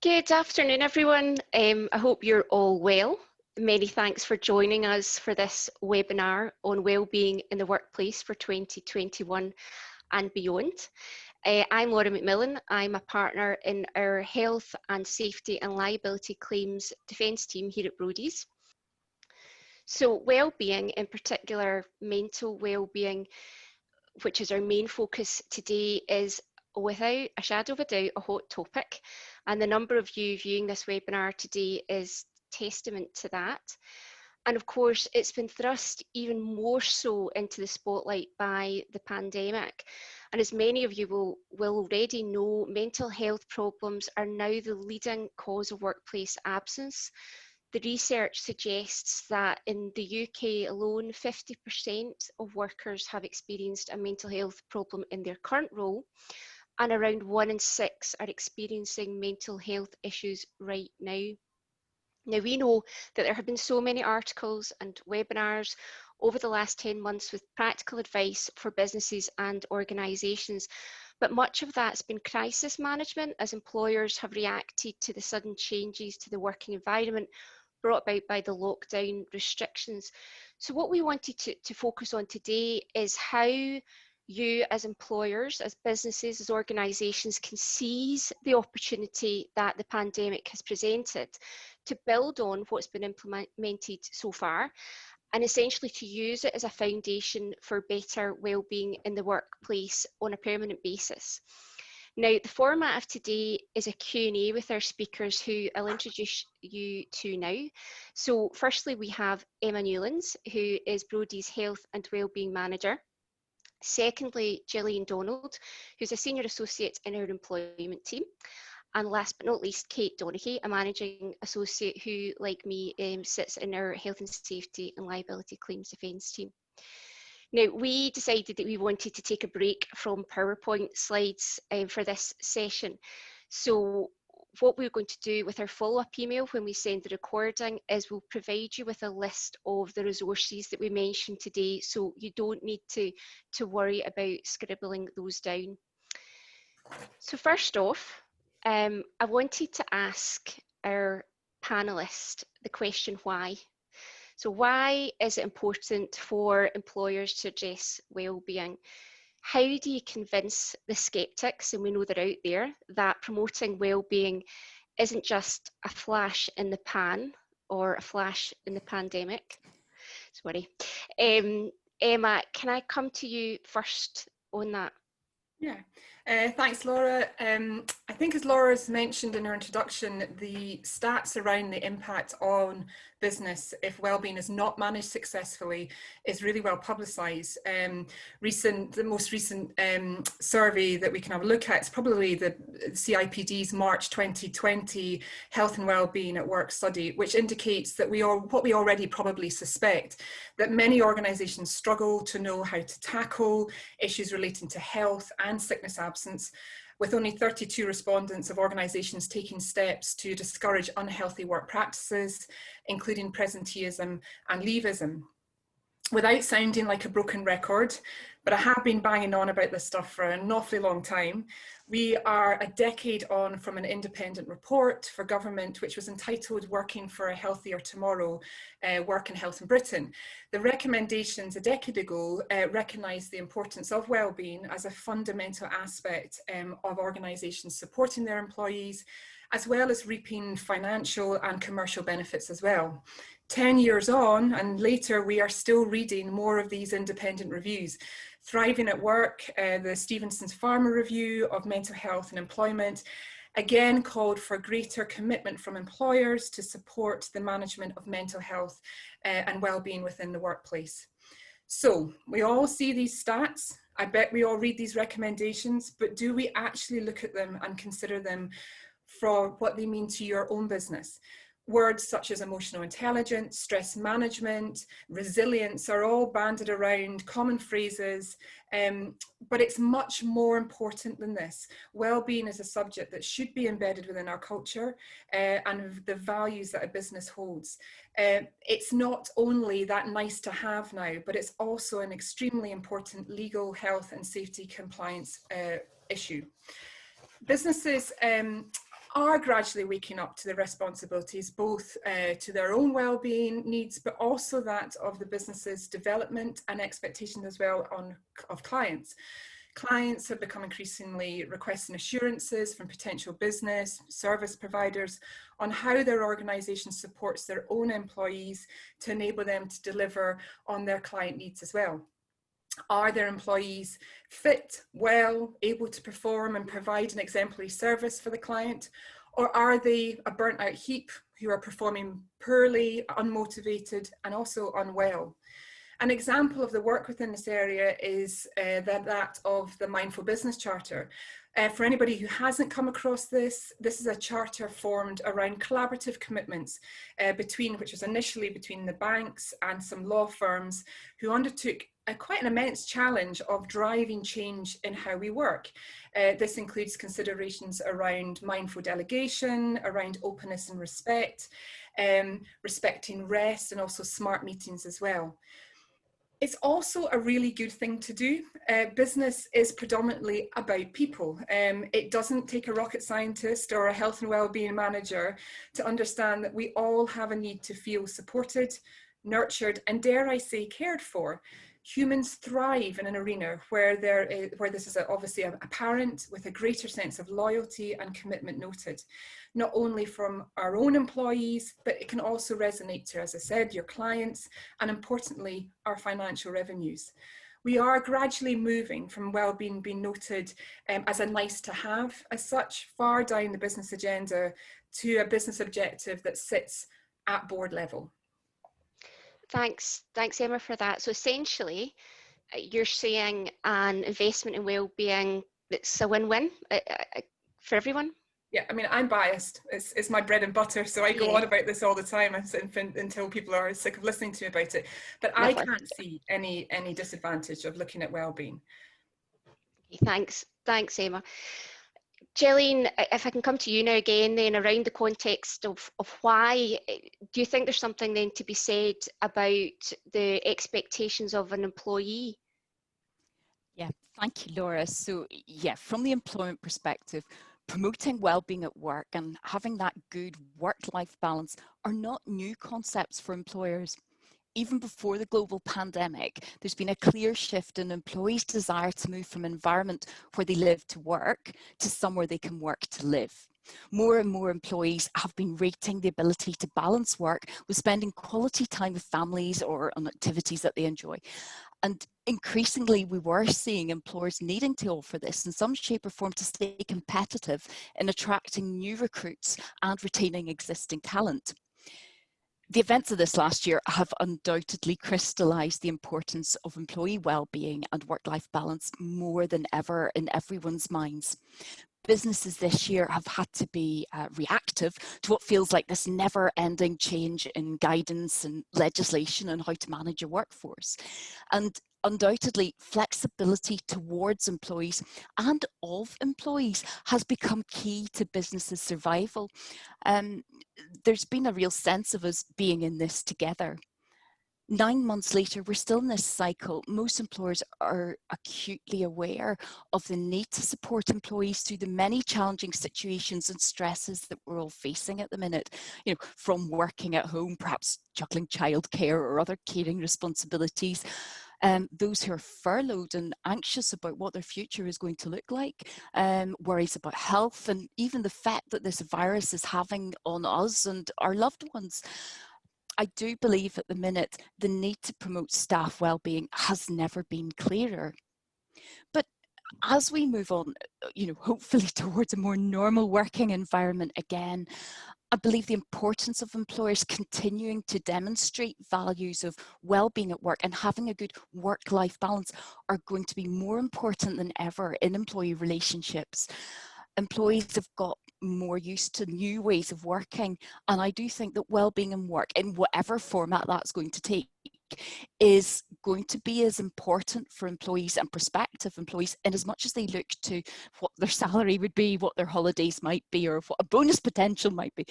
Good afternoon, everyone. I hope you're all well. Many thanks for joining us for this webinar on wellbeing in the workplace for 2021 and beyond. I'm Laura McMillan. I'm a partner in our health and safety and liability claims defence team here at Brodie's. So wellbeing, in particular mental wellbeing, which is our main focus today, is without a shadow of a doubt a hot topic, and the number of you viewing this webinar today is testament to that. And of course, it's been thrust even more so into the spotlight by the pandemic. And as many of you will already know, mental health problems are now the leading cause of workplace absence. The research suggests that in the UK alone, 50% of workers have experienced a mental health problem in their current role, and around 1 in 6 are experiencing mental health issues right now. Now, we know that there have been so many articles and webinars over the last 10 months with practical advice for businesses and organisations, but much of that's been crisis management as employers have reacted to the sudden changes to the working environment brought about by the lockdown restrictions. So what we wanted to focus on today is how you as employers, as businesses, as organisations can seize the opportunity that the pandemic has presented to build on what's been implemented so far, and essentially to use it as a foundation for better wellbeing in the workplace on a permanent basis. Now, the format of today is a Q&A with our speakers who I'll introduce you to now. So firstly, we have Emma Newlands, who is Brodie's Health and Wellbeing Manager. Secondly, Gillian Donald, who's a Senior Associate in our Employment team. And last but not least, Kate Donaghy, a Managing Associate who, like me, sits in our Health and Safety and Liability Claims Defence team. Now, we decided that we wanted to take a break from PowerPoint slides for this session. So what we're going to do with our follow-up email when we send the recording is we'll provide you with a list of the resources that we mentioned today, so you don't need to worry about scribbling those down. So first off, I wanted to ask our panelist the question why. So why is it important for employers to address wellbeing? How do you convince the skeptics, and we know they're out there, that promoting wellbeing isn't just a flash in the pan or a flash in the pandemic? Sorry. Emma, can I come to you first on that? Yeah, thanks, Laura. I think as Laura's mentioned in her introduction, the stats around the impact on business if wellbeing is not managed successfully is really well publicised. The most recent survey that we can have a look at is probably the CIPD's March 2020 Health and Wellbeing at Work study, which indicates that what we already probably suspect, that many organisations struggle to know how to tackle issues relating to health and sickness absence, with only 32 respondents of organisations taking steps to discourage unhealthy work practices, including presenteeism and leavism. Without sounding like a broken record, but I have been banging on about this stuff for an awfully long time, we are a decade on from an independent report for government which was entitled Working for a Healthier Tomorrow, Work and Health in Britain. The recommendations a decade ago recognised the importance of wellbeing as a fundamental aspect of organisations supporting their employees, as well as reaping financial and commercial benefits as well. 10 years on and later, we are still reading more of these independent reviews. Thriving at Work, the Stevenson's Pharma Review of Mental Health and Employment, again called for greater commitment from employers to support the management of mental health and well-being within the workplace. So we all see these stats. I bet we all read these recommendations, but do we actually look at them and consider them for what they mean to your own business? Words such as emotional intelligence, stress management, resilience are all banded around, common phrases, but it's much more important than this. Wellbeing is a subject that should be embedded within our culture and the values that a business holds. It's not only that nice to have now, but it's also an extremely important legal, health and safety compliance issue. Businesses are gradually waking up to the responsibilities, both to their own well-being needs, but also that of the business's development and expectations as well of clients. Clients have become increasingly requesting assurances from potential business service providers on how their organisation supports their own employees to enable them to deliver on their client needs as well. Are their employees fit, well, able to perform and provide an exemplary service for the client? Or are they a burnt out heap who are performing poorly, unmotivated, and also unwell? An example of the work within this area is that of the Mindful Business Charter. For anybody who hasn't come across this, this is a charter formed around collaborative commitments which was initially between the banks and some law firms who undertook quite an immense challenge of driving change in how we work. This includes considerations around mindful delegation, around openness and respect, respecting rest, and also smart meetings as well. It's also a really good thing to do. Business is predominantly about people. It doesn't take a rocket scientist or a health and wellbeing manager to understand that we all have a need to feel supported, nurtured, and dare I say, cared for. Humans thrive in an arena where this is obviously apparent, with a greater sense of loyalty and commitment noted, not only from our own employees, but it can also resonate to, as I said, your clients, and importantly, our financial revenues. We are gradually moving from wellbeing being noted as a nice to have as such, far down the business agenda, to a business objective that sits at board level. Thanks, Emma, for that. So essentially, you're saying an investment in well-being that's a win-win for everyone? Yeah, I mean, I'm biased. It's my bread and butter, so I go on about this all the time until people are sick of listening to me about it. But I can't see any disadvantage of looking at well-being. Thanks, Emma. Julian, if I can come to you now again, then around the context of why, do you think there's something then to be said about the expectations of an employee? Yeah, thank you, Laura. So yeah, from the employment perspective, promoting well-being at work and having that good work-life balance are not new concepts for employers. Even before the global pandemic, there's been a clear shift in employees' desire to move from an environment where they live to work to somewhere they can work to live. More and more employees have been rating the ability to balance work with spending quality time with families or on activities that they enjoy. And increasingly, we were seeing employers needing to offer this in some shape or form to stay competitive in attracting new recruits and retaining existing talent. The events of this last year have undoubtedly crystallised the importance of employee well-being and work-life balance more than ever in everyone's minds. Businesses this year have had to be reactive to what feels like this never-ending change in guidance and legislation on how to manage a workforce. And undoubtedly, flexibility towards employees and of employees has become key to businesses' survival. There's been a real sense of us being in this together. 9 months later, we're still in this cycle. Most employers are acutely aware of the need to support employees through the many challenging situations and stresses that we're all facing at the minute. You know, from working at home, perhaps juggling childcare or other caring responsibilities. Those who are furloughed and anxious about what their future is going to look like, worries about health, and even the effect that this virus is having on us and our loved ones. I do believe at the minute the need to promote staff well-being has never been clearer. But as we move on, hopefully towards a more normal working environment again, I believe the importance of employers continuing to demonstrate values of well-being at work and having a good work-life balance are going to be more important than ever in employee relationships. Employees have got more used to new ways of working, and I do think that well-being and work, in whatever format that's going to take, is going to be as important for employees and prospective employees in as much as they look to what their salary would be, what their holidays might be, or what a bonus potential might be.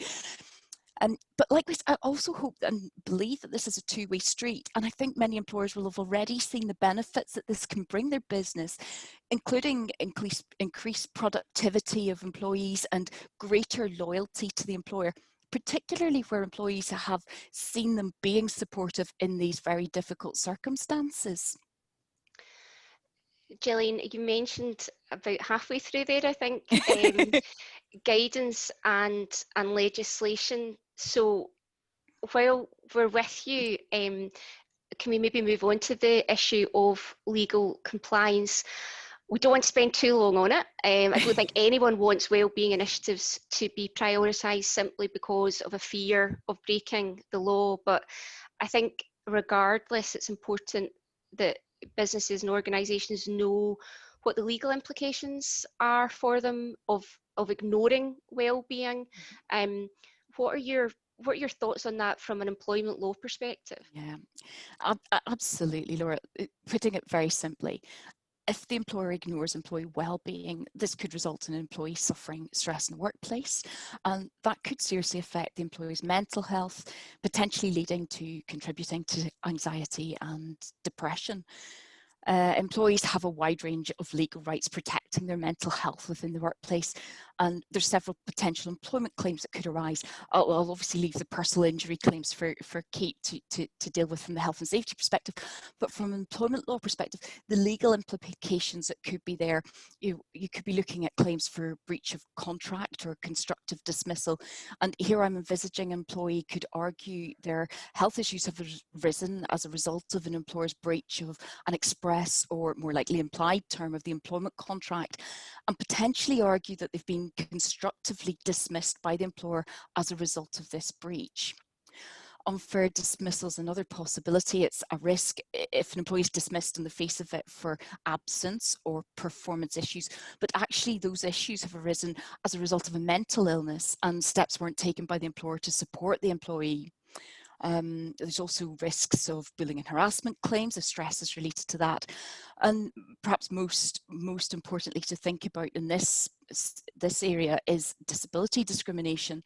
But likewise, I also hope and believe that this is a two-way street. And I think many employers will have already seen the benefits that this can bring their business, including increased productivity of employees and greater loyalty to the employer, particularly where employees have seen them being supportive in these very difficult circumstances. Gillian, you mentioned about halfway through there, I think, guidance and legislation. So while we're with you, can we maybe move on to the issue of legal compliance? We don't want to spend too long on it. I don't think anyone wants wellbeing initiatives to be prioritised simply because of a fear of breaking the law. But I think regardless, it's important that businesses and organisations know what the legal implications are for them of ignoring wellbeing. What are your thoughts on that from an employment law perspective? Yeah, absolutely, Laura. Putting it very simply, if the employer ignores employee well-being, this could result in an employee suffering stress in the workplace, and that could seriously affect the employee's mental health, potentially leading to contributing to anxiety and depression. Employees have a wide range of legal rights protecting their mental health within the workplace, and there's several potential employment claims that could arise. I'll obviously leave the personal injury claims for Kate to deal with from the health and safety perspective, but from an employment law perspective, the legal implications that could be there, you could be looking at claims for breach of contract or constructive dismissal, and here I'm envisaging an employee could argue their health issues have arisen as a result of an employer's breach of an express or more likely implied term of the employment contract, and potentially argue that they've been constructively dismissed by the employer as a result of this breach. Unfair dismissal is another possibility. It's a risk if an employee is dismissed on the face of it for absence or performance issues, but actually those issues have arisen as a result of a mental illness and steps weren't taken by the employer to support the employee. There's also risks of bullying and harassment claims if stress is related to that. And perhaps most importantly to think about in this area is disability discrimination.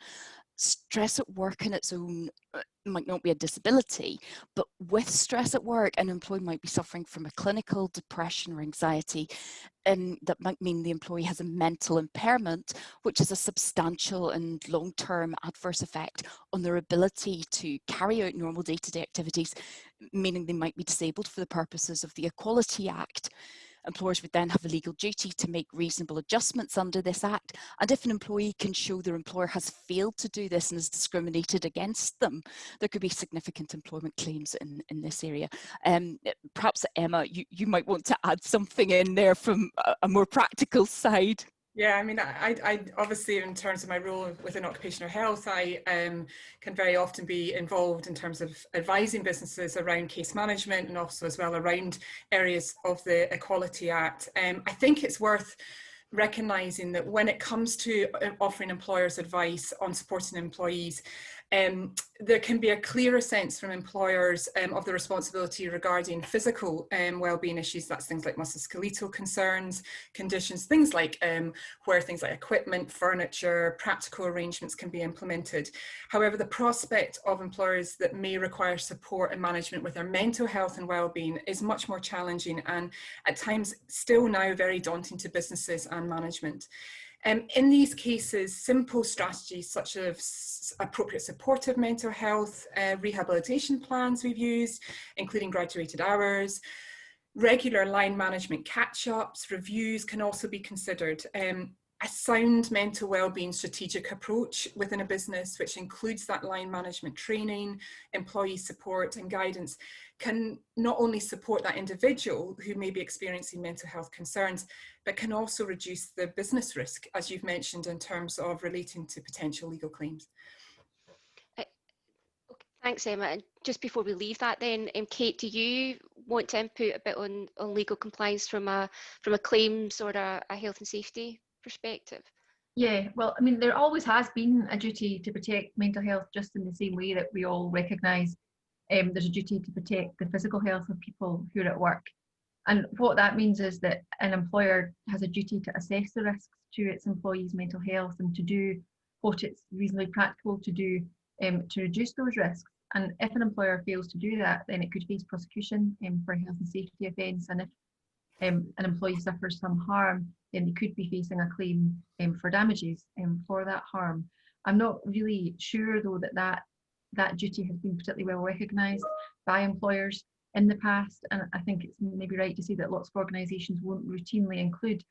Stress at work in its own might not be a disability, but with stress at work, an employee might be suffering from a clinical depression or anxiety, and that might mean the employee has a mental impairment, which is a substantial and long-term adverse effect on their ability to carry out normal day-to-day activities, meaning they might be disabled for the purposes of the Equality Act. Employers would then have a legal duty to make reasonable adjustments under this Act. And if an employee can show their employer has failed to do this and has discriminated against them, there could be significant employment claims in this area. Perhaps, Emma, you might want to add something in there from a more practical side. Yeah, I mean, I obviously, in terms of my role within occupational health, I can very often be involved in terms of advising businesses around case management and also as well around areas of the Equality Act. I think it's worth recognising that when it comes to offering employers advice on supporting employees, there can be a clearer sense from employers of the responsibility regarding physical wellbeing issues. That's things like musculoskeletal conditions, things like where things like equipment, furniture, practical arrangements can be implemented. However, the prospect of employers that may require support and management with their mental health and wellbeing is much more challenging and at times still now very daunting to businesses and management. In these cases, simple strategies such as appropriate supportive mental health, rehabilitation plans we've used, including graduated hours, regular line management catch-ups, reviews can also be considered. A sound mental wellbeing strategic approach within a business, which includes that line management training, employee support and guidance, can not only support that individual who may be experiencing mental health concerns, but can also reduce the business risk, as you've mentioned, in terms of relating to potential legal claims. Thanks, Emma. And just before we leave that then, Kate, do you want to input a bit on legal compliance from a claims or a health and safety perspective? Yeah, well, I mean, there always has been a duty to protect mental health, just in the same way that we all recognise there's a duty to protect the physical health of people who are at work. And what that means is that an employer has a duty to assess the risks to its employees' mental health and to do what it's reasonably practical to do to reduce those risks. And if an employer fails to do that, then it could face prosecution for health and safety offence. And if an employee suffers some harm, then they could be facing a claim for damages for that harm. I'm not really sure, though, that duty has been particularly well recognised by employers in the past, and I think it's maybe right to say that lots of organisations won't routinely include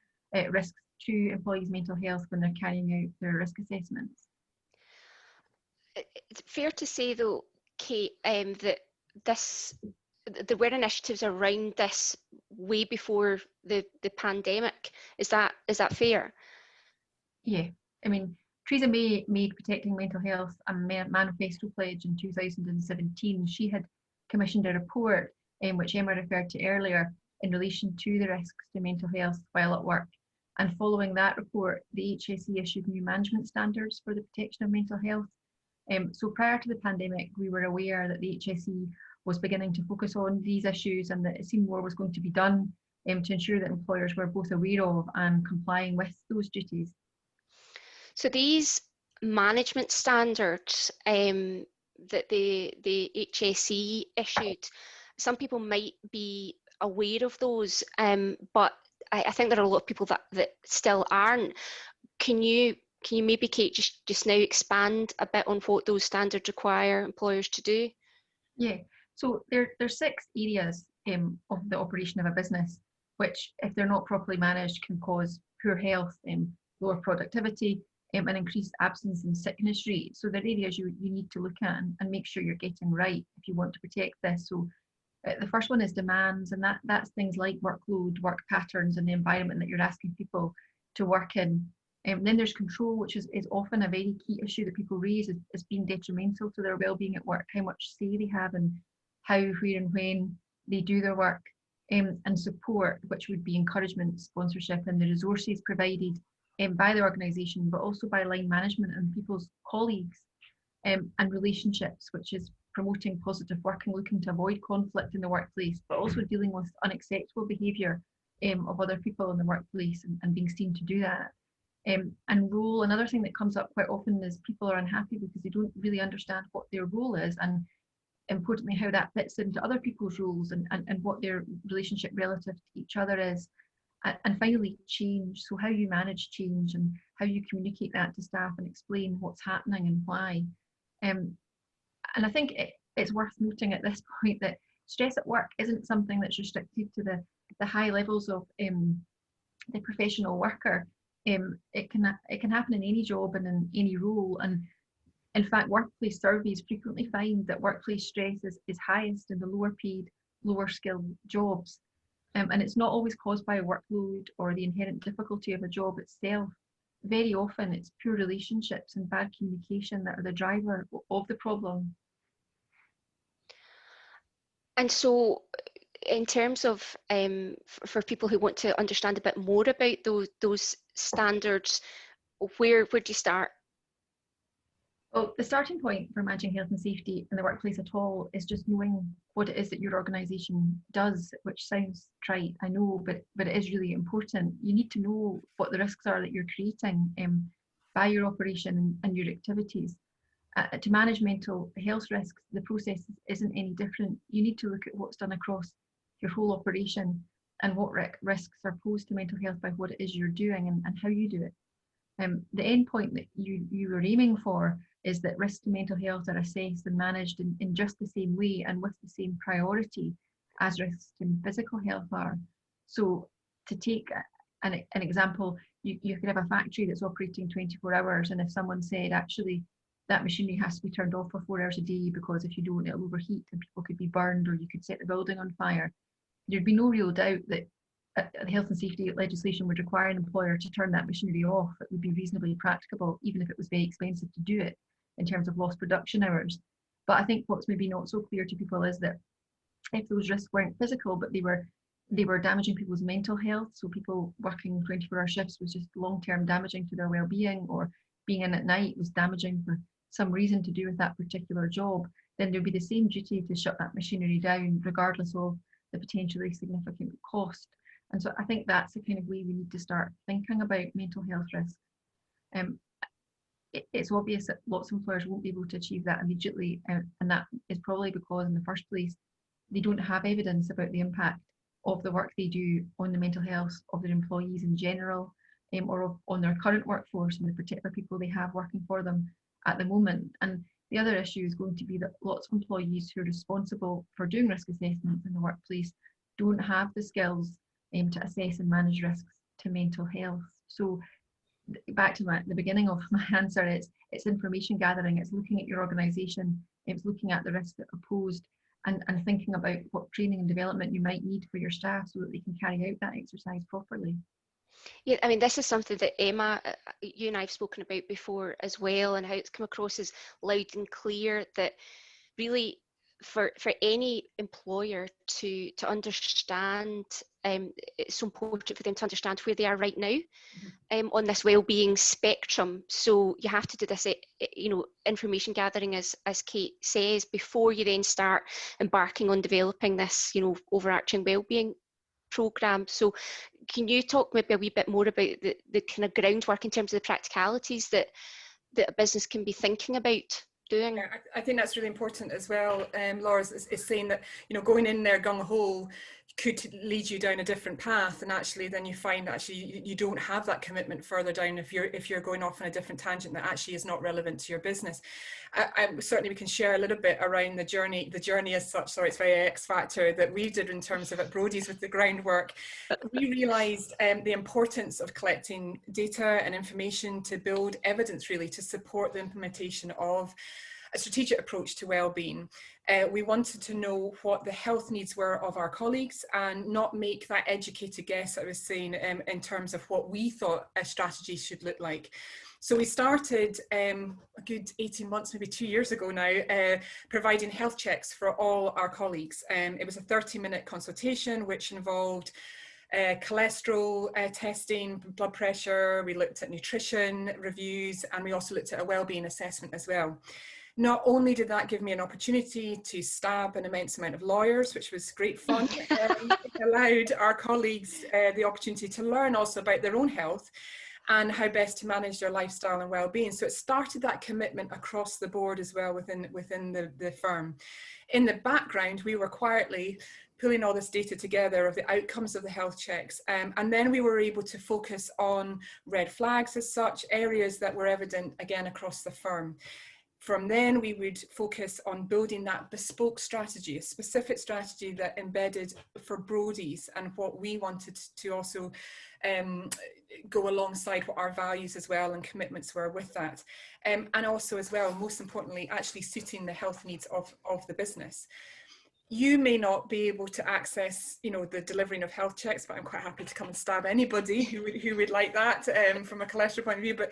risks to employees' mental health when they're carrying out their risk assessments. It's fair to say, though, Kate, that there were initiatives around this way before the pandemic. Is that fair? Yeah, I mean, Theresa May made protecting mental health a manifesto pledge in 2017. She had commissioned a report, which Emma referred to earlier, in relation to the risks to mental health while at work. And following that report, the HSE issued new management standards for the protection of mental health. So prior to the pandemic, we were aware that the HSE was beginning to focus on these issues, and that it seemed more was going to be done to ensure that employers were both aware of and complying with those duties. So these management standards that the HSE issued, some people might be aware of those, but I think there are a lot of people that still aren't. Can you maybe, Kate, just now expand a bit on what those standards require employers to do? Yeah, so there's 6 areas of the operation of a business, which, if they're not properly managed, can cause poor health, lower productivity, and increased absence and sickness rate. So they're areas you need to look at and make sure you're getting right if you want to protect this. So the first one is demands, and that's things like workload, work patterns, and the environment that you're asking people to work in. Then there's control, which is often a very key issue that people raise as being detrimental to their well-being at work, how much say they have and how, where and when they do their work. And support, which would be encouragement, sponsorship, and the resources provided by the organisation, but also by line management and people's colleagues. And relationships, which is promoting positive work and looking to avoid conflict in the workplace, but also dealing with unacceptable behaviour of other people in the workplace and being seen to do that. And role, another thing that comes up quite often is people are unhappy because they don't really understand what their role is, and importantly how that fits into other people's roles and what their relationship relative to each other is. And finally, change, so how you manage change and how you communicate that to staff and explain what's happening and why. And I think it's worth noting at this point that stress at work isn't something that's restricted to the high levels of the professional worker. It can happen in any job and in any role. And in fact, workplace surveys frequently find that workplace stress is highest in the lower paid, lower skilled jobs. And it's not always caused by a workload or the inherent difficulty of a job itself. Very often it's poor relationships and bad communication that are the driver of the problem. And so, in terms of for people who want to understand a bit more about those standards, where do you start? Well, the starting point for managing health and safety in the workplace at all is just knowing what it is that your organisation does, which sounds trite, I know, but it is really important. You need to know what the risks are that you're creating by your operation and your activities. To manage mental health risks, the process isn't any different. You need to look at what's done across your whole operation and what risks are posed to mental health by what it is you're doing and how you do it. The end point that you are aiming for is that risks to mental health are assessed and managed in just the same way and with the same priority as risks to physical health are. So to take an example, you could have a factory that's operating 24 hours, and if someone said, actually, that machinery has to be turned off for 4 hours a day because if you don't, it'll overheat and people could be burned or you could set the building on fire, there'd be no real doubt that the health and safety legislation would require an employer to turn that machinery off. It would be reasonably practicable, even if it was very expensive to do it in terms of lost production hours. But I think what's maybe not so clear to people is that if those risks weren't physical, but they were damaging people's mental health, so people working 24-hour shifts was just long-term damaging to their well-being, or being in at night was damaging for some reason to do with that particular job, then there'd be the same duty to shut that machinery down, regardless of the potentially significant cost. And so I think that's the kind of way we need to start thinking about mental health risks. it's obvious that lots of employers won't be able to achieve that immediately, and that is probably because in the first place they don't have evidence about the impact of the work they do on the mental health of their employees in general, or on their current workforce and the particular people they have working for them at the moment. And the other issue is going to be that lots of employees who are responsible for doing risk assessments in the workplace don't have the skills to assess and manage risks to mental health. So back to the beginning of my answer, it's information gathering, it's looking at your organisation, it's looking at the risks that are posed, and thinking about what training and development you might need for your staff so that they can carry out that exercise properly. Yeah, I mean, this is something that Emma, you and I have spoken about before as well, and how it's come across as loud and clear that really for any employer to understand, it's so important for them to understand where they are right now on this wellbeing spectrum. So you have to do this, information gathering, as Kate says, before you then start embarking on developing this, overarching wellbeing program. So can you talk maybe a wee bit more about the kind of groundwork in terms of the practicalities that a business can be thinking about doing? Yeah, I think that's really important as well. Laura is saying that, going in there gung-ho could lead you down a different path, and actually then you find actually you don't have that commitment further down if you're going off on a different tangent that actually is not relevant to your business. Certainly we can share a little bit around the journey as such. Sorry, it's very X factor that we did in terms of at Brodie's with the groundwork. We realised the importance of collecting data and information to build evidence, really, to support the implementation of a strategic approach to wellbeing. We wanted to know what the health needs were of our colleagues and not make that educated guess, I was saying, in terms of what we thought a strategy should look like. So we started a good 18 months, maybe 2 years ago now, providing health checks for all our colleagues. It was a 30-minute consultation, which involved cholesterol testing, blood pressure. We looked at nutrition reviews, and we also looked at a wellbeing assessment as well. Not only did that give me an opportunity to stab an immense amount of lawyers, which was great fun, it allowed our colleagues the opportunity to learn also about their own health and how best to manage their lifestyle and well-being. So it started that commitment across the board as well within the firm. In the background, we were quietly pulling all this data together of the outcomes of the health checks. And then we were able to focus on red flags as such, areas that were evident again across the firm. From then, we would focus on building that bespoke strategy, a specific strategy that embedded for Brodie's and what we wanted to also go alongside what our values as well and commitments were with that. And also as well, most importantly, actually suiting the health needs of the business. You may not be able to access, the delivering of health checks, but I'm quite happy to come and stab anybody who would like that from a cholesterol point of view. But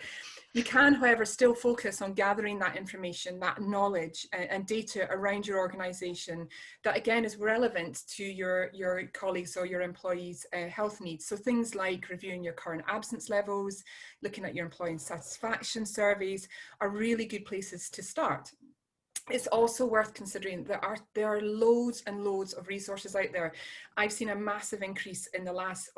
you can, however, still focus on gathering that information, that knowledge and data around your organisation that, again, is relevant to your colleagues or your employees' health needs. So things like reviewing your current absence levels, looking at your employee satisfaction surveys are really good places to start. It's also worth considering there are loads and loads of resources out there. I've seen a massive increase in the last,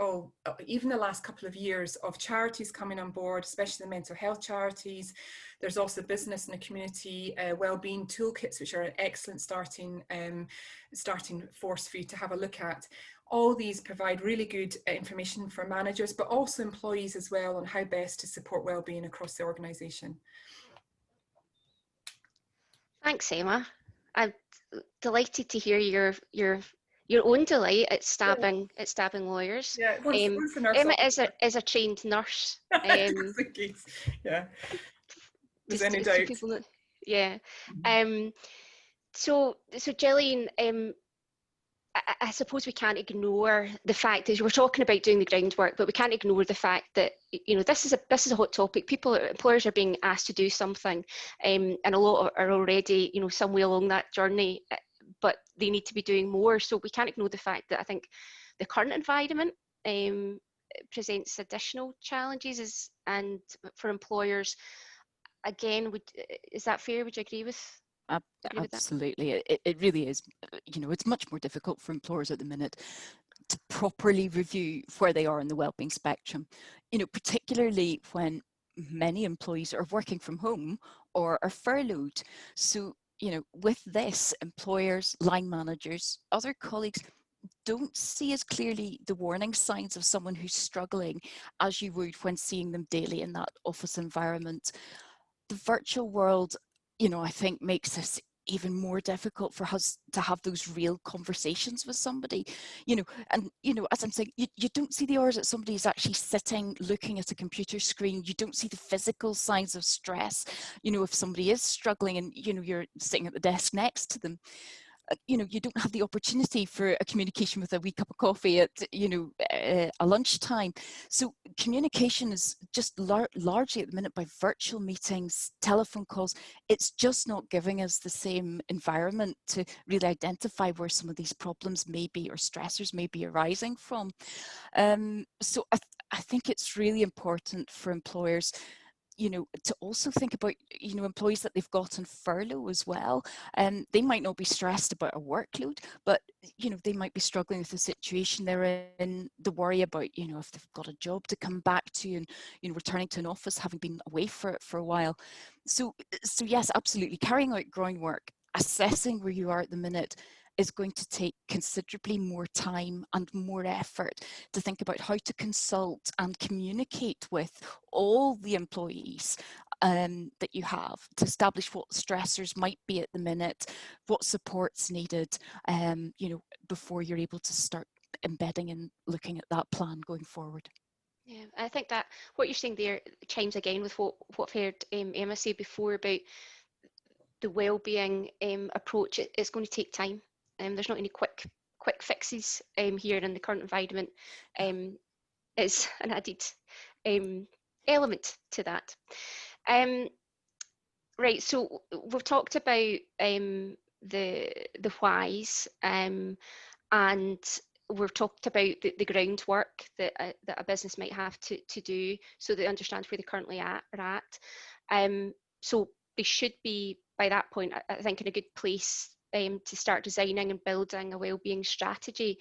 even the last couple of years of charities coming on board, especially the mental health charities. There's also business and the community wellbeing toolkits, which are an excellent starting force for you to have a look at. All these provide really good information for managers, but also employees as well on how best to support wellbeing across the organisation. Thanks, Emma. I'm delighted to hear your own delight at stabbing lawyers. Yeah, once a nurse Emma is a trained nurse. Yeah. There's any doubt? Yeah. So Gillian, I suppose we can't ignore the fact that we're talking about doing the groundwork, but we can't ignore the fact that this is a hot topic. Employers are being asked to do something, and a lot are already some way along that journey, but they need to be doing more. So we can't ignore the fact that I think the current environment presents additional challenges, and for employers, again, is that fair? Would you agree with? Absolutely, it really is. It's much more difficult for employers at the minute to properly review where they are in the wellbeing spectrum. Particularly when many employees are working from home or are furloughed. So, with this, employers, line managers, other colleagues don't see as clearly the warning signs of someone who's struggling as you would when seeing them daily in that office environment. The virtual world, I think makes this even more difficult for us to have those real conversations with somebody, and as I'm saying, you don't see the hours that somebody's actually sitting looking at a computer screen. You don't see the physical signs of stress, if somebody is struggling and you're sitting at the desk next to them. You don't have the opportunity for a communication with a wee cup of coffee at a lunchtime. So communication is just largely at the minute by virtual meetings, telephone calls. It's just not giving us the same environment to really identify where some of these problems may be or stressors may be arising from. So I think it's really important for employers to also think about, employees that they've got on furlough as well. They might not be stressed about a workload, but, they might be struggling with the situation they're in, the worry about, if they've got a job to come back to and, returning to an office, having been away for it for a while. So yes, absolutely. Carrying out groundwork, assessing where you are at the minute, is going to take considerably more time and more effort to think about how to consult and communicate with all the employees that you have to establish what stressors might be at the minute, what support's needed, before you're able to start embedding and looking at that plan going forward. Yeah, I think that what you're saying there chimes again with what I've heard Emma say before about the wellbeing approach. It's going to take time. There's not any quick fixes here in the current environment. Is an added element to that. Right, so we've talked about the whys, and we've talked about the groundwork that a business might have to do so they understand where they currently are at. So they should be, by that point, I think, in a good place to start designing and building a wellbeing strategy.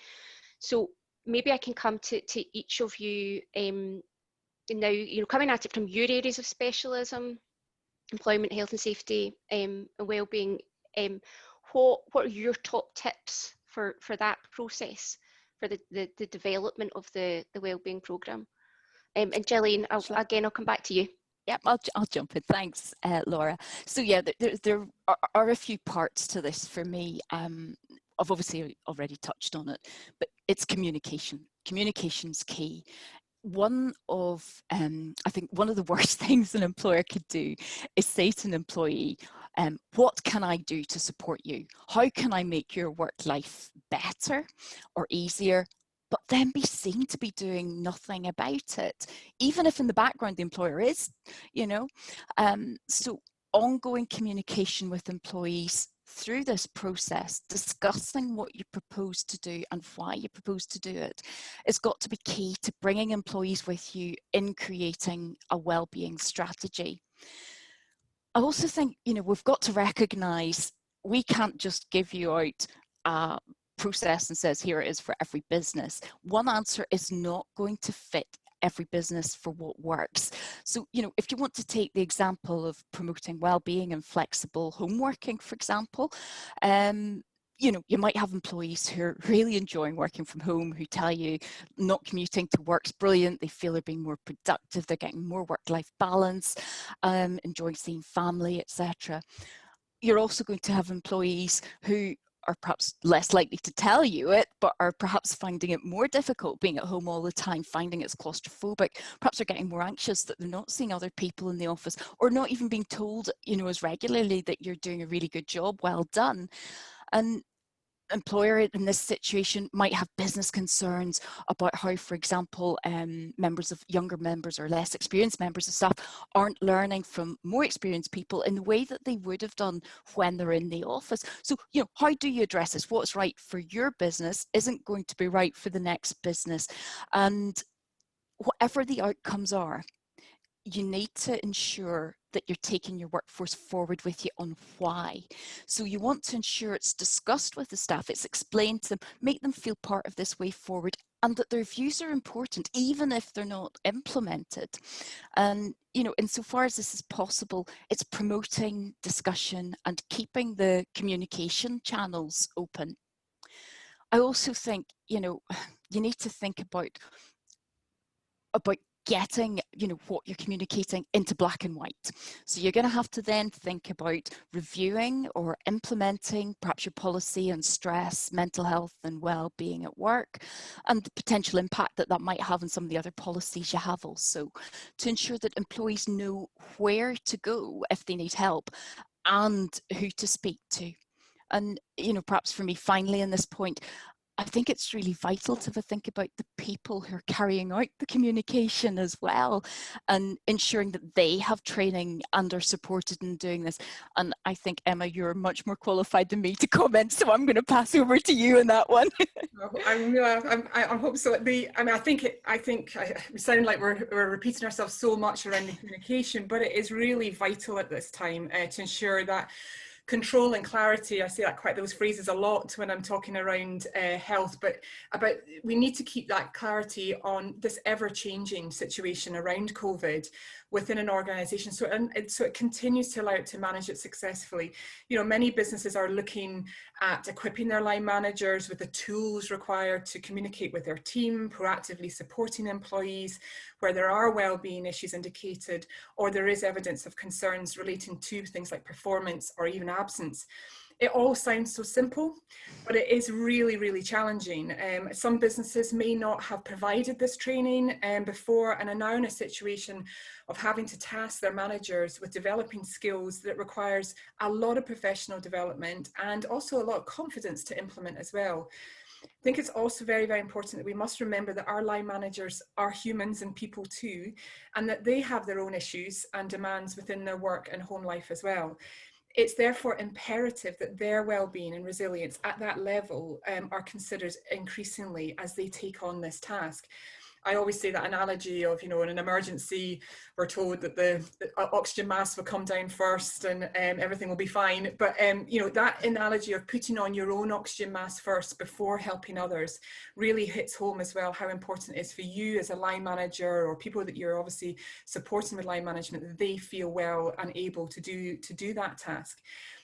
So maybe I can come to each of you now, coming at it from your areas of specialism, employment, health and safety, and wellbeing. What are your top tips for that process, for the development of the wellbeing programme? And Gillian, I'll come back to you. Yep, I'll jump in. Thanks, Laura. So yeah, there are a few parts to this for me. I've obviously already touched on it, but it's communication. Communication's key. I think one of the worst things an employer could do is say to an employee, what can I do to support you? How can I make your work life better or easier? But then be seen to be doing nothing about it, even if in the background the employer is, So ongoing communication with employees through this process, discussing what you propose to do and why you propose to do it, has got to be key to bringing employees with you in creating a wellbeing strategy. I also think, we've got to recognise we can't just give you out a process and says here it is for every business. One answer is not going to fit every business for what works. So, if you want to take the example of promoting well-being and flexible home working, for example, you might have employees who are really enjoying working from home, who tell you not commuting to work's brilliant, they feel they're being more productive, they're getting more work-life balance, enjoying seeing family, etc. You're also going to have employees who are perhaps less likely to tell you it, but are perhaps finding it more difficult being at home all the time, finding it's claustrophobic. Perhaps they're getting more anxious that they're not seeing other people in the office, or not even being told, as regularly that you're doing a really good job, well done. And employer in this situation might have business concerns about how, for example, younger members or less experienced members of staff aren't learning from more experienced people in the way that they would have done when they're in the office. So, how do you address this? What's right for your business isn't going to be right for the next business. And whatever the outcomes are, you need to ensure that you're taking your workforce forward with you on why. So you want to ensure it's discussed with the staff, it's explained to them, make them feel part of this way forward, and that their views are important, even if they're not implemented. And, you know, insofar as this is possible, it's promoting discussion and keeping the communication channels open. I also think, you know, you need to think about getting, you know, what you're communicating into black and white. So you're going to have to then think about reviewing or implementing perhaps your policy on stress, mental health and well-being at work, and the potential impact that that might have on some of the other policies you have also, to ensure that employees know where to go if they need help and who to speak to. And, you know, perhaps for me, finally, on this point, I think it's really vital to think about the people who are carrying out the communication as well, and ensuring that they have training and are supported in doing this. And I think, Emma, you're much more qualified than me to comment, so I'm going to pass over to you on that one. I hope so. I think we sound like we're repeating ourselves so much around the communication, but it is really vital at this time to ensure that control and clarity, I say that quite those phrases a lot when I'm talking around health, but we need to keep that clarity on this ever-changing situation around COVID within an organisation, so it continues to allow it to manage it successfully. You know, many businesses are looking at equipping their line managers with the tools required to communicate with their team, proactively supporting employees where there are well-being issues indicated, or there is evidence of concerns relating to things like performance or even absence. It all sounds so simple, but it is really, really challenging. Some businesses may not have provided this training before and are now in a situation of having to task their managers with developing skills that requires a lot of professional development and also a lot of confidence to implement as well. I think it's also very, very important that we must remember that our line managers are humans and people too, and that they have their own issues and demands within their work and home life as well. It's therefore imperative that their well-being and resilience at that level are considered increasingly as they take on this task. I always say that analogy of, you know, in an emergency, we're told that the oxygen mask will come down first and everything will be fine. But, you know, that analogy of putting on your own oxygen mask first before helping others really hits home as well how important it is for you as a line manager or people that you're obviously supporting with line management, that they feel well and able to do that task.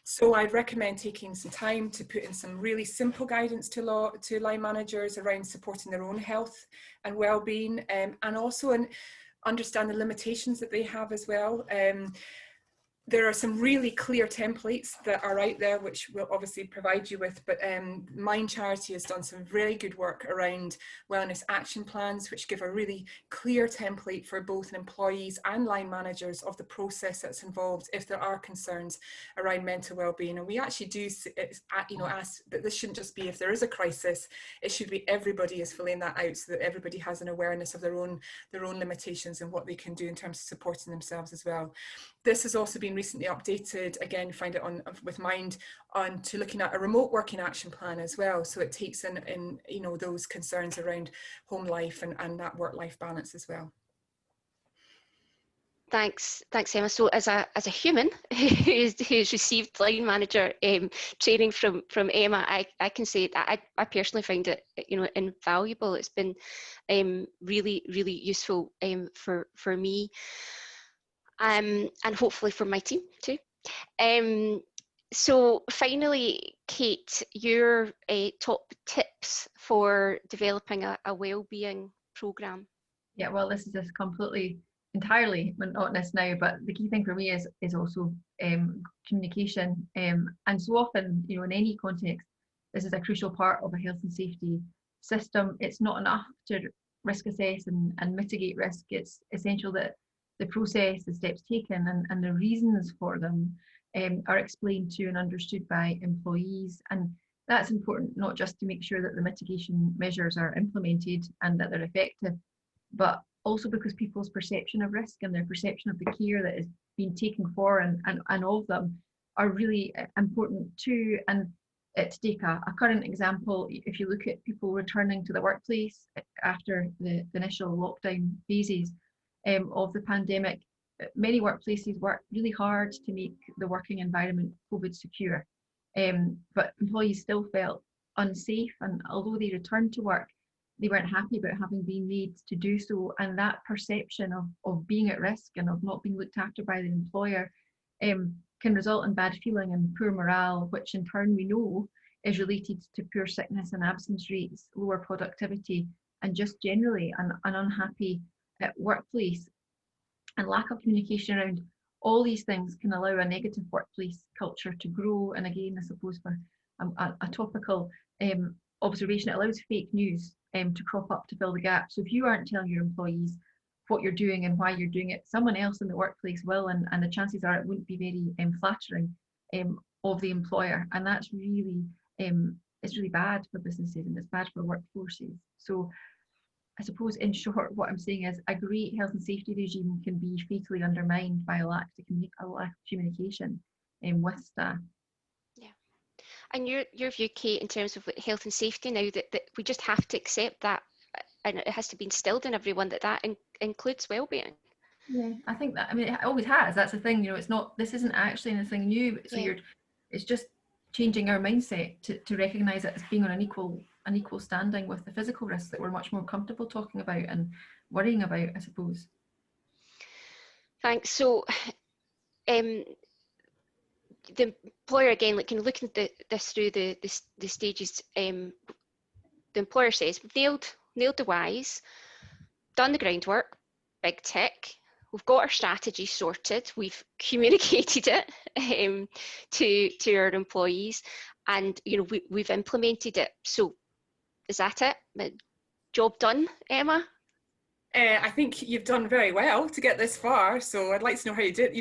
So I'd recommend taking some time to put in some really simple guidance to line managers around supporting their own health and well-being, and also understand the limitations that they have as well. There are some really clear templates that are out there, which we'll obviously provide you with, but Mind Charity has done some very good work around wellness action plans, which give a really clear template for both employees and line managers of the process that's involved if there are concerns around mental well-being. And we actually do, you know, ask that this shouldn't just be if there is a crisis, it should be everybody is filling that out so that everybody has an awareness of their own limitations and what they can do in terms of supporting themselves as well. This has also been recently updated, again, find it on with Mind, on to looking at a remote working action plan as well. So it takes in you know, those concerns around home life and that work-life balance as well. Thanks, Emma. So as a human who's received line manager training from Emma, I can say that I personally find it, you know, invaluable. It's been really, really useful for me. And hopefully for my team too. So finally, Kate, your top tips for developing a wellbeing programme. Yeah, well, this is just entirely monotonous now, but the key thing for me is also communication. And so often, you know, in any context, this is a crucial part of a health and safety system. It's not enough to risk assess and mitigate risk. It's essential that the process, the steps taken and the reasons for them are explained to and understood by employees. And that's important, not just to make sure that the mitigation measures are implemented and that they're effective, but also because people's perception of risk and their perception of the care that is being taken for and of them are really important too. And to take a current example, if you look at people returning to the workplace after the initial lockdown phases of the pandemic, many workplaces worked really hard to make the working environment COVID secure, but employees still felt unsafe, and although they returned to work, they weren't happy about having been made to do so, and that perception of being at risk and of not being looked after by the employer can result in bad feeling and poor morale, which in turn we know is related to poor sickness and absence rates, lower productivity, and just generally an unhappy workplace. And lack of communication around all these things can allow a negative workplace culture to grow. And again, I suppose for a topical observation, it allows fake news to crop up to fill the gap. So if you aren't telling your employees what you're doing and why you're doing it, someone else in the workplace will, and the chances are it wouldn't be very flattering of the employer. And that's really, it's really bad for businesses, and it's bad for workforces. So I suppose in short, what I'm saying is a great health and safety regime can be fatally undermined by a lack of communication with staff. Yeah. And your view, Kate, in terms of health and safety now, that we just have to accept that, and it has to be instilled in everyone that includes well-being. Yeah, I think that, I mean, it always has. That's the thing, it's not, this isn't actually anything new. So yeah. It's just changing our mindset to recognise it as being on an equal standing with the physical risks that we're much more comfortable talking about and worrying about, I suppose. Thanks. So the employer, again, like looking at this through the stages, the employer says we've nailed the whys, done the groundwork, big tick. We've got our strategy sorted. We've communicated it to our employees, and we've implemented it. So is that it? Job done, Emma? I think you've done very well to get this far. So I'd like to know how you did.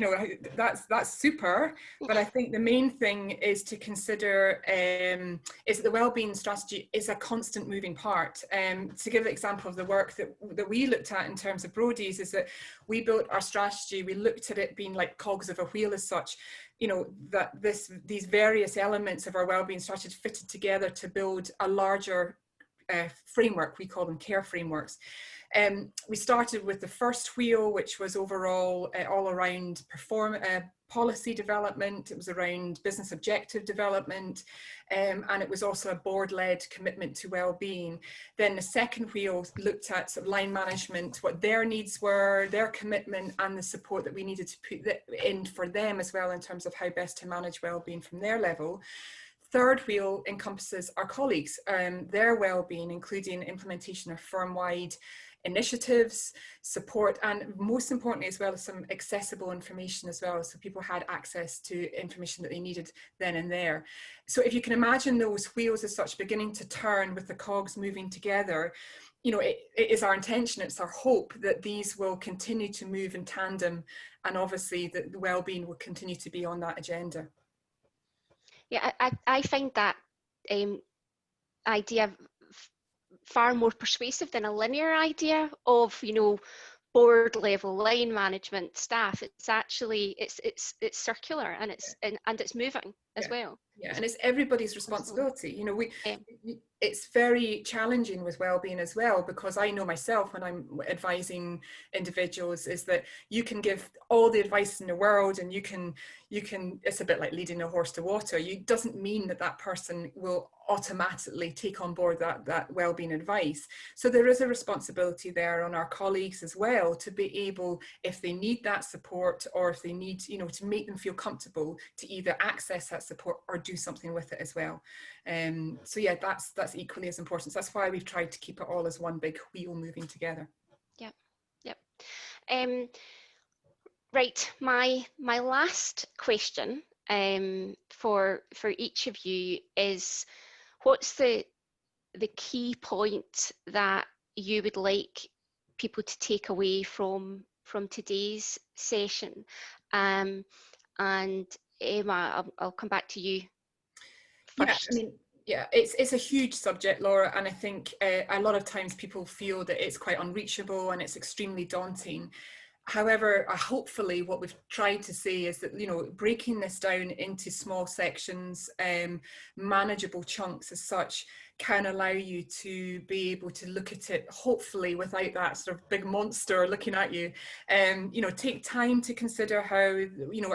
That's super. But I think the main thing is to consider is that the wellbeing strategy is a constant moving part. To give an example of the work that we looked at in terms of Brody's, is that we built our strategy. We looked at it being like cogs of a wheel as such. That these various elements of our wellbeing strategy fitted together to build a larger framework. We call them care frameworks. We started with the first wheel, which was overall all around policy development. It was around business objective development, and it was also a board-led commitment to well-being. Then the second wheel looked at sort of line management, what their needs were, their commitment, and the support that we needed to put in for them as well in terms of how best to manage well-being from their level. Third wheel encompasses our colleagues, their well-being, including implementation of firm-wide initiatives, support, and most importantly as well as some accessible information as well, so people had access to information that they needed then and there. So if you can imagine those wheels as such beginning to turn with the cogs moving together, it is our intention, it's our hope that these will continue to move in tandem, and obviously that the well-being will continue to be on that agenda. Yeah, I find that idea far more persuasive than a linear idea of board level line management staff. It's actually it's circular, and it's moving as well. Yeah, and it's everybody's responsibility. It's very challenging with wellbeing as well, because I know myself when I'm advising individuals is that you can give all the advice in the world, and you can it's a bit like leading a horse to water. It doesn't mean that person will automatically take on board that wellbeing advice. So there is a responsibility there on our colleagues as well to be able, if they need that support, or if they need to make them feel comfortable to either access that support or do something with it as well. So yeah, that's equally as important. So that's why we've tried to keep it all as one big wheel moving together. Yep. Right, my last question for each of you is, what's the key point that you would like people to take away from today's session? And Emma, I'll come back to you first. Yeah, it's a huge subject, Laura, and I think a lot of times people feel that it's quite unreachable and it's extremely daunting. However, hopefully what we've tried to say is that, breaking this down into small sections, manageable chunks as such, can allow you to be able to look at it, hopefully without that sort of big monster looking at you. Take time to consider how,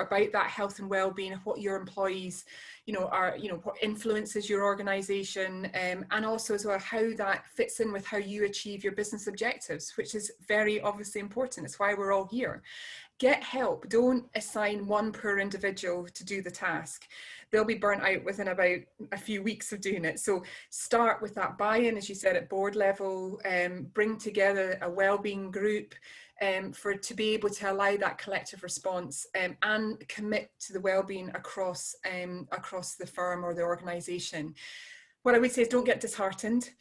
about that health and well-being, what your employees, what influences your organization, and also as well how that fits in with how you achieve your business objectives, which is very obviously important. It's why we're all here. Get help. Don't assign one poor individual to do the task. They'll be burnt out within about a few weeks of doing it. So start with that buy-in, as you said, at board level, bring together a wellbeing group to be able to allow that collective response, and commit to the wellbeing across the firm or the organisation. What I would say is don't get disheartened.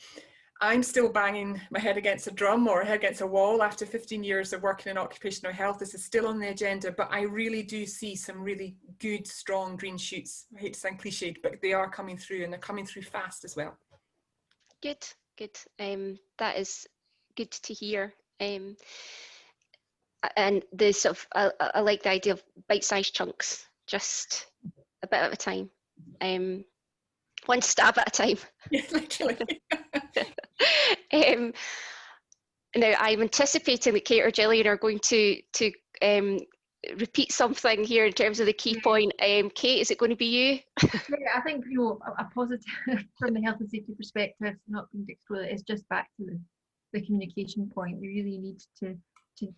I'm still banging my head against a drum or head against a wall after 15 years of working in occupational health. This is still on the agenda, but I really do see some really good, strong green shoots. I hate to sound cliched, but they are coming through, and they're coming through fast as well. Good. That is good to hear. And the sort of, I like the idea of bite-sized chunks, just a bit at a time. One stab at a time. Yeah, literally. Now, I'm anticipating that Kate or Gillian are going to repeat something here in terms of the key point. Kate, is it going to be you? Yeah, I think a positive from the health and safety perspective, not being to explore it, is just back to the communication point. You really need to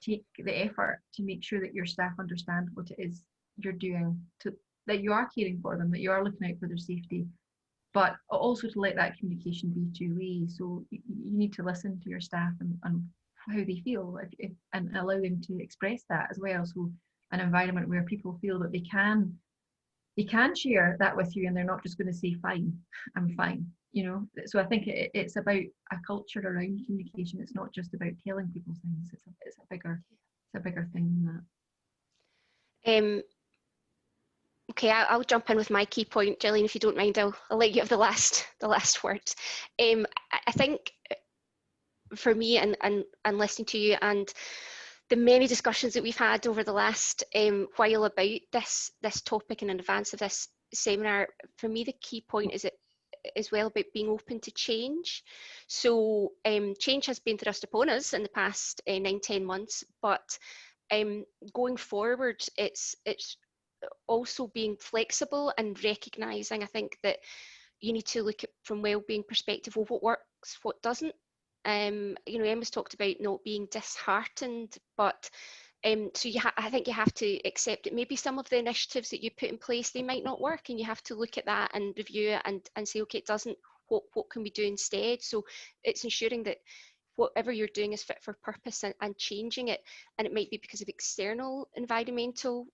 take the effort to make sure that your staff understand what it is you're doing, that you are caring for them, that you are looking out for their safety, but also to let that communication be two-way. So you need to listen to your staff and how they feel, and allow them to express that as well. So an environment where people feel that they can share that with you, and they're not just going to say, fine, I'm fine, So I think it's about a culture around communication. It's not just about telling people things. It's a bigger thing than that. Okay, I'll jump in with my key point, Gillian, if you don't mind. I'll let you have the last word. I think for me, and listening to you and the many discussions that we've had over the last while about this topic and in advance of this seminar, for me the key point is as well about being open to change. So change has been thrust upon us in the past 9-10 months, but going forward, it's also being flexible and recognising, I think, that you need to look at from wellbeing perspective, well, what works, what doesn't. Emma's talked about not being disheartened, but so I think you have to accept that maybe some of the initiatives that you put in place, they might not work, and you have to look at that and review it and say, okay, it doesn't, what can we do instead? So it's ensuring that whatever you're doing is fit for purpose and changing it. And it might be because of external environmental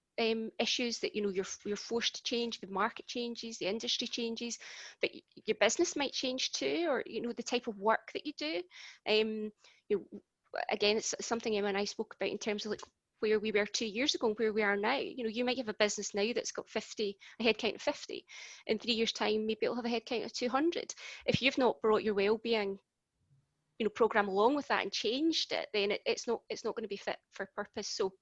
issues that you're forced to change. The market changes, the industry changes, but your business might change too, or the type of work that you do. Again, it's something Emma and I spoke about in terms of like where we were 2 years ago and where we are now. You might have a business now that's got a headcount of 50. In 3 years' time, maybe it'll have a headcount of 200. If you've not brought your wellbeing program along with that and changed it, then it's not going to be fit for purpose. So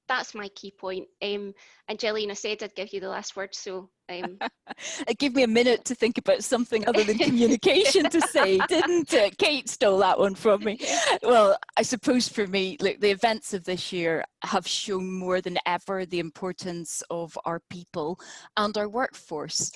that's my key point. And Gillian, I said I'd give you the last word, so it gave me a minute to think about something other than communication to say, didn't it? Kate stole that one from me. Well, I suppose for me, look, the events of this year have shown more than ever the importance of our people and our workforce.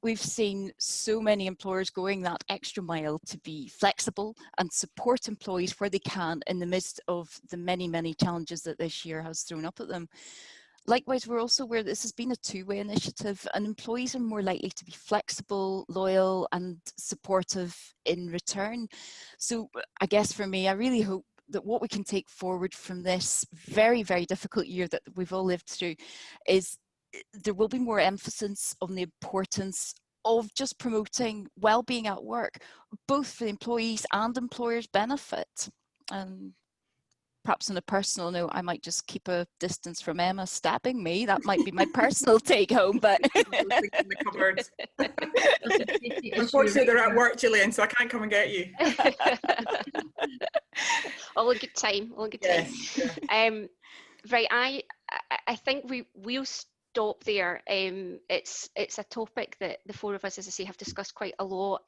We've seen so many employers going that extra mile to be flexible and support employees where they can in the midst of the many, many challenges that this year has thrown up at them. Likewise, we're also aware that this has been a two-way initiative, and employees are more likely to be flexible, loyal, and supportive in return. So I guess for me, I really hope that what we can take forward from this very, very difficult year that we've all lived through is there will be more emphasis on the importance of just promoting well-being at work, both for the employees and employers' benefit. And perhaps on a personal note, I might just keep a distance from Emma stabbing me. That might be my personal take home, but unfortunately they're at work, Julian, so I can't come and get you. All in good time. Yes, yeah. Right, I think we'll stop there. It's a topic that the four of us, as I say, have discussed quite a lot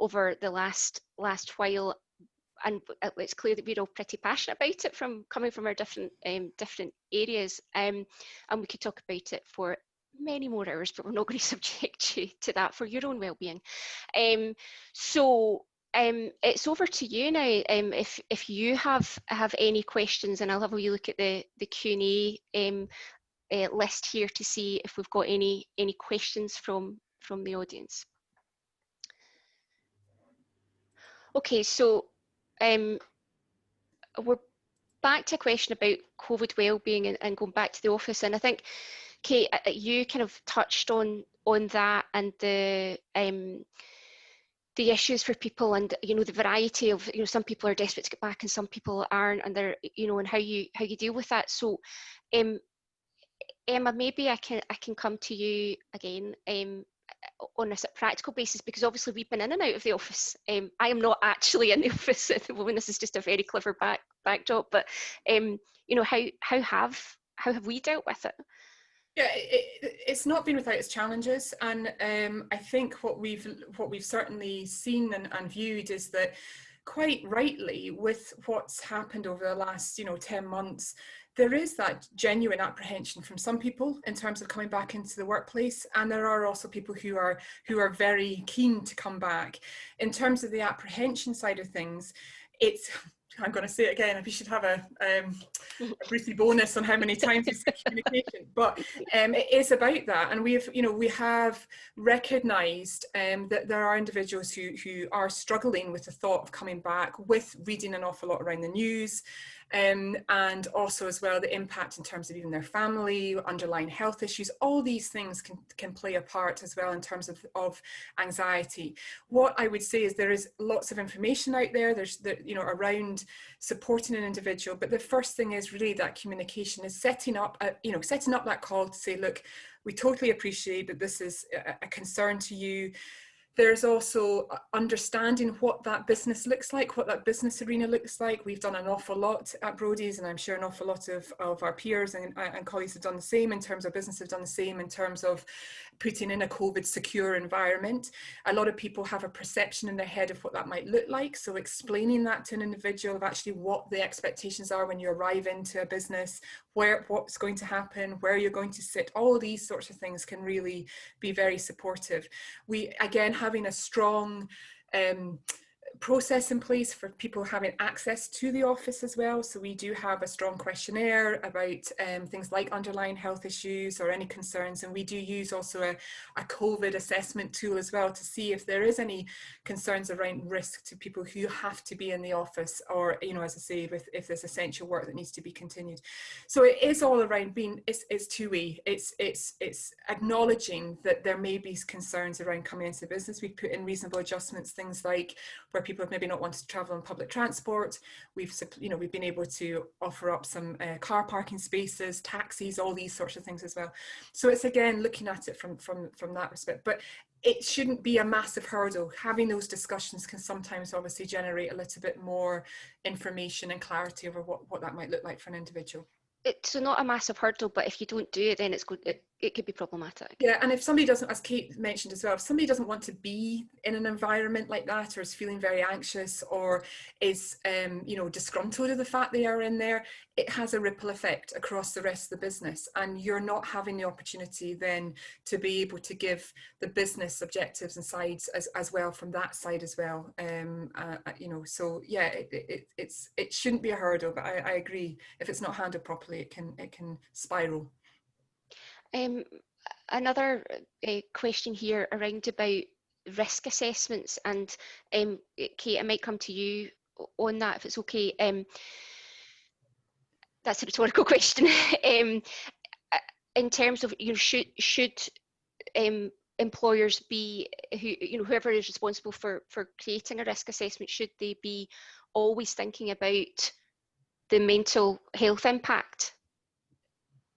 over the last while, and it's clear that we're all pretty passionate about it, coming from our different areas, and we could talk about it for many more hours, but we're not going to subject you to that for your own well-being. It's over to you now. If you have any questions, and I'll have a wee look at the Q&A list here to see if we've got any questions from the audience. Okay, so we're back to a question about COVID wellbeing and going back to the office, and I think, Kate, you kind of touched on that and the issues for people, and the variety of, some people are desperate to get back and some people aren't, and they're, and how you deal with that. So Emma, maybe I can come to you again on a practical basis, because obviously we've been in and out of the office. I am not actually in the office at the moment. This is just a very clever backdrop, but how have we dealt with it? Yeah, it's not been without its challenges, and I think what we've certainly seen and viewed is that, quite rightly, with what's happened over the last 10 months, there is that genuine apprehension from some people in terms of coming back into the workplace, and there are also people who are very keen to come back. In terms of the apprehension side of things, I'm going to say it again, we should have a Brucey bonus on how many times we say communication, but it is about that. And we have recognised that there are individuals who are struggling with the thought of coming back, with reading an awful lot around the news, and also as well the impact in terms of even their family, underlying health issues. All these things can play a part as well in terms of anxiety. What I would say is there is lots of information out there. There's around supporting an individual, but the first thing is really that communication, is setting up that call to say, look, we totally appreciate that this is a concern to you. There's also understanding what that business looks like, what that business arena looks like. We've done an awful lot at Brodie's, and I'm sure an awful lot of our peers and colleagues have done the same in terms of business, have done the same in terms of putting in a COVID secure environment. A lot of people have a perception in their head of what that might look like. So explaining that to an individual of actually what the expectations are when you arrive into a business, what's going to happen, where you're going to sit, all these sorts of things can really be very supportive. We, again, having a strong process in place for people having access to the office as well. So we do have a strong questionnaire about things like underlying health issues or any concerns, and we do use also a COVID assessment tool as well to see if there is any concerns around risk to people who have to be in the office, or as I say, if there's essential work that needs to be continued. So it is all around it's two-way. It's acknowledging that there may be concerns around coming into the business. We put in reasonable adjustments, things like where people have maybe not wanted to travel on public transport. We've been able to offer up some car parking spaces, taxis, all these sorts of things as well. So it's, again, looking at it from that respect, but it shouldn't be a massive hurdle. Having those discussions can sometimes obviously generate a little bit more information and clarity over what that might look like for an individual. So not a massive hurdle, but if you don't do it, then it could be problematic. Yeah, and if somebody doesn't, as Kate mentioned as well, if somebody doesn't want to be in an environment like that, or is feeling very anxious, or is disgruntled at the fact they are in there, it has a ripple effect across the rest of the business, and you're not having the opportunity then to be able to give the business objectives and sides as well from that side as well. So yeah, it shouldn't be a hurdle, but I agree, if it's not handled properly, it can spiral. Another question here around about risk assessments, and Kate, I might come to you on that if it's okay. That's a rhetorical question. In terms of, should employers be, whoever is responsible for creating a risk assessment, should they be always thinking about the mental health impact,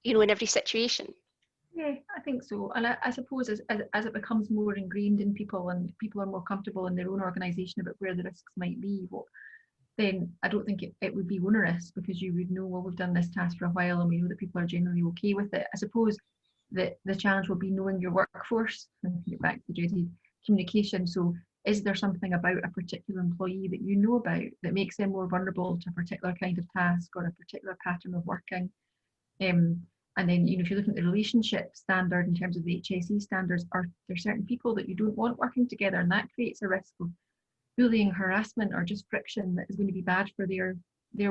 in every situation? Yeah, I think so. And I suppose as it becomes more ingrained in people, and people are more comfortable in their own organisation about where the risks might be, then I don't think it would be onerous, because you would know, well, we've done this task for a while and we know that people are generally okay with it. I suppose that the challenge will be knowing your workforce, and get back to the dreaded communication. So is there something about a particular employee that you know about that makes them more vulnerable to a particular kind of task or a particular pattern of working? And then, if you're looking at the relationship standard in terms of the HSE standards, are there certain people that you don't want working together, and that creates a risk of bullying, harassment, or just friction that is going to be bad for their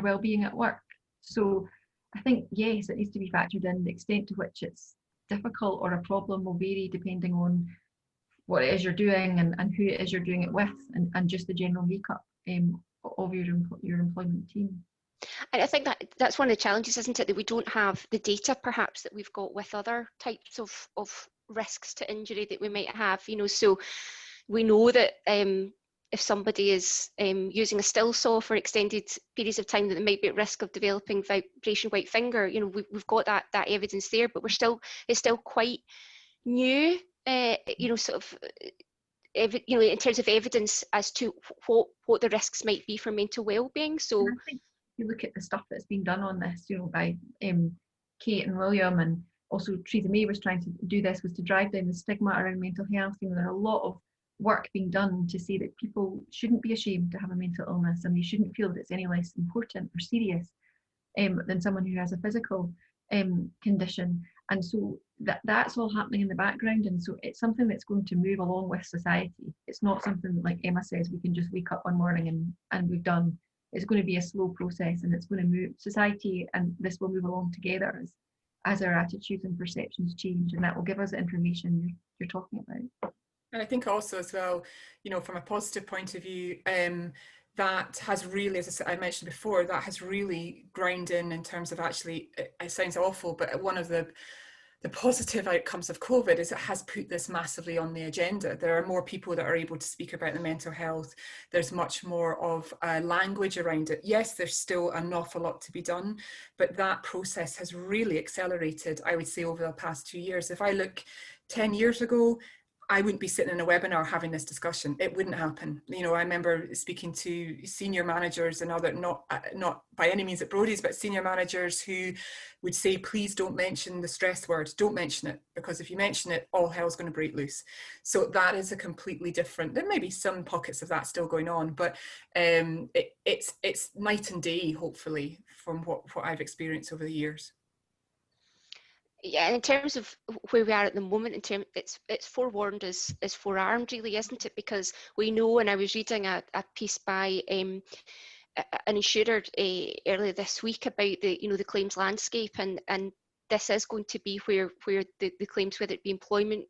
well-being at work. So I think, yes, it needs to be factored in. The extent to which it's difficult or a problem will vary depending on what it is you're doing and who it is you're doing it with, and just the general makeup of your employment team. And I think that's one of the challenges, isn't it, that we don't have the data perhaps that we've got with other types of risks to injury that we might have, so we know that if somebody is using a still saw for extended periods of time, that they might be at risk of developing vibration white finger. We've got that evidence there, but it's still quite new, sort of, in terms of evidence as to what the risks might be for mental well-being. So I think if you look at the stuff that's been done on this, by Kate and William, and also Theresa May was trying to do this, was to drive down the stigma around mental health. There are a lot of work being done to say that people shouldn't be ashamed to have a mental illness, and they shouldn't feel that it's any less important or serious than someone who has a physical condition. And so that's all happening in the background, and so it's something that's going to move along with society. It's not something, like Emma says, we can just wake up one morning and we've done. It's going to be a slow process, and it's going to move. Society and this will move along together as our attitudes and perceptions change, and that will give us the information you're talking about. And I think also as well, from a positive point of view, that has really, as I mentioned before, that has really ground in terms of, actually, it sounds awful, but one of the positive outcomes of COVID is it has put this massively on the agenda. There are more people that are able to speak about the mental health. There's much more of language around it. Yes, there's still an awful lot to be done, but that process has really accelerated, I would say, over the past 2 years. If I look 10 years ago, I wouldn't be sitting in a webinar having this discussion. It wouldn't happen. I remember speaking to senior managers and other, not by any means at Brodie's, but senior managers who would say, please don't mention the stress word. Don't mention it, because if you mention it, all hell's going to break loose. So that is a completely different, there may be some pockets of that still going on, but it's night and day, hopefully, from what I've experienced over the years. Yeah, in terms of where we are at the moment, it's forewarned is forearmed, really, isn't it? Because we know, and I was reading a piece by an insurer earlier this week about the claims landscape, and this is going to be where the claims, whether it be employment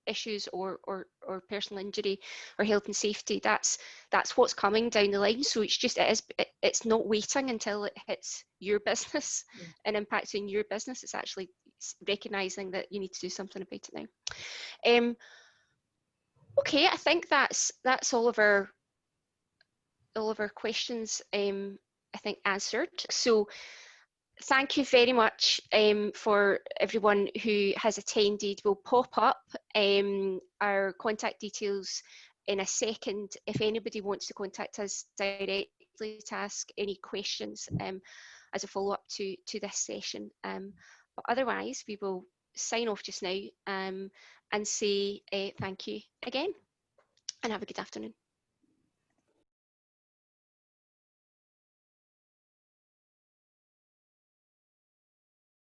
issues or personal injury or health and safety, that's what's coming down the line. So it's not waiting until it hits your business and impacts on your business. It's actually recognizing that you need to do something about it now. Okay, I think that's all of our questions I think answered. So thank you very much for everyone who has attended. We'll pop up our contact details in a second if anybody wants to contact us directly to ask any questions as a follow-up to this session. But otherwise, we will sign off just now and say thank you again, and have a good afternoon.